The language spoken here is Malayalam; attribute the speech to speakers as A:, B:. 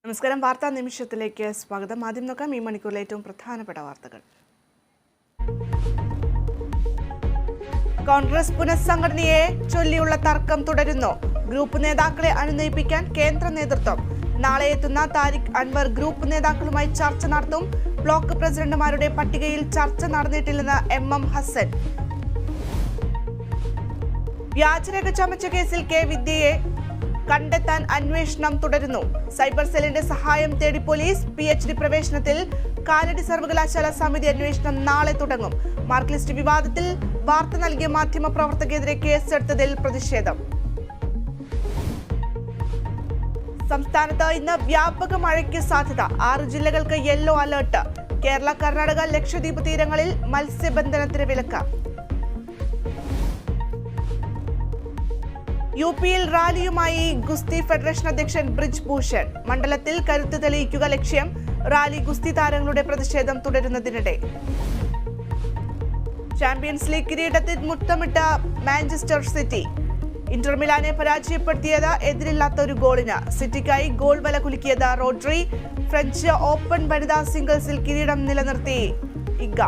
A: നമസ്കാരം. വാർത്താ നിമിഷത്തിലേക്ക് സ്വാഗതം. ആദ്യം നോക്കാം ഈ മണിക്കൂറിലെ ഏറ്റവും പ്രധാനപ്പെട്ട വാർത്തകൾ. കോൺഗ്രസ് പുനഃസംഘടനയെ ചൊല്ലിയുള്ള തർക്കം തുടരുന്നു. ഗ്രൂപ്പ് നേതാക്കളെ അനുനയിപ്പിക്കാൻ കേന്ദ്ര നേതൃത്വം. നാളെ എത്തുന്ന താരിഖ് അൻവർ ഗ്രൂപ്പ് നേതാക്കളുമായി ചർച്ച നടത്തും. ബ്ലോക്ക് പ്രസിഡന്റുമാരുടെ പട്ടികയിൽ ചർച്ച നടന്നിട്ടില്ലെന്ന് MM ഹസൻ. വ്യാജരേഖ ചമച്ച കേസിൽ കെ വിദ്യയെ കണ്ടെത്താൻ അന്വേഷണം തുടരുന്നു. സൈബർ സെല്ലിന്റെ സഹായം തേടി പോലീസ്. PhD പ്രവേശനത്തിൽ കാലടി സർവകലാശാല സമിതി അന്വേഷണം നാളെ തുടങ്ങും. മാർക്ക് ലിസ്റ്റ് വിവാദത്തിൽ വാർത്ത നൽകിയ മാധ്യമ പ്രവർത്തകരെതിരെ കേസെടുത്തതിൽ പ്രതിഷേധം. സംസ്ഥാനത്ത് ഇന്ന് വ്യാപക മഴയ്ക്ക് സാധ്യത. 6 ജില്ലകൾക്ക് യെല്ലോ അലർട്ട്. കേരള, കർണാടക, ലക്ഷദ്വീപ് തീരങ്ങളിൽ മത്സ്യബന്ധനത്തിന് വിലക്ക്. UP-യിൽ റാലിയുമായി ഗുസ്തി ഫെഡറേഷൻ അധ്യക്ഷൻ ബ്രിജ് ഭൂഷൺ. മണ്ഡലത്തിൽ കരുത്ത് തെളിയിക്കുക ലക്ഷ്യം. റാലി ഗുസ്തി താരങ്ങളുടെ പ്രതിഷേധം തുടരുന്നതിനിടെ ചാമ്പ്യൻസ് ലീഗ് കിരീടത്തിൽ മുത്തമിട്ട മാഞ്ചസ്റ്റർ സിറ്റി. ഇന്റർ മിലാനെ പരാജയപ്പെടുത്തിയത് എതിരില്ലാത്ത ഒരു ഗോളിന്. സിറ്റിക്കായി ഗോൾ വല കുലുക്കിയത് റോഡ്രി. ഫ്രഞ്ച് ഓപ്പൺ വനിതാ സിംഗിൾസിൽ കിരീടം നിലനിർത്തി ഇഗ.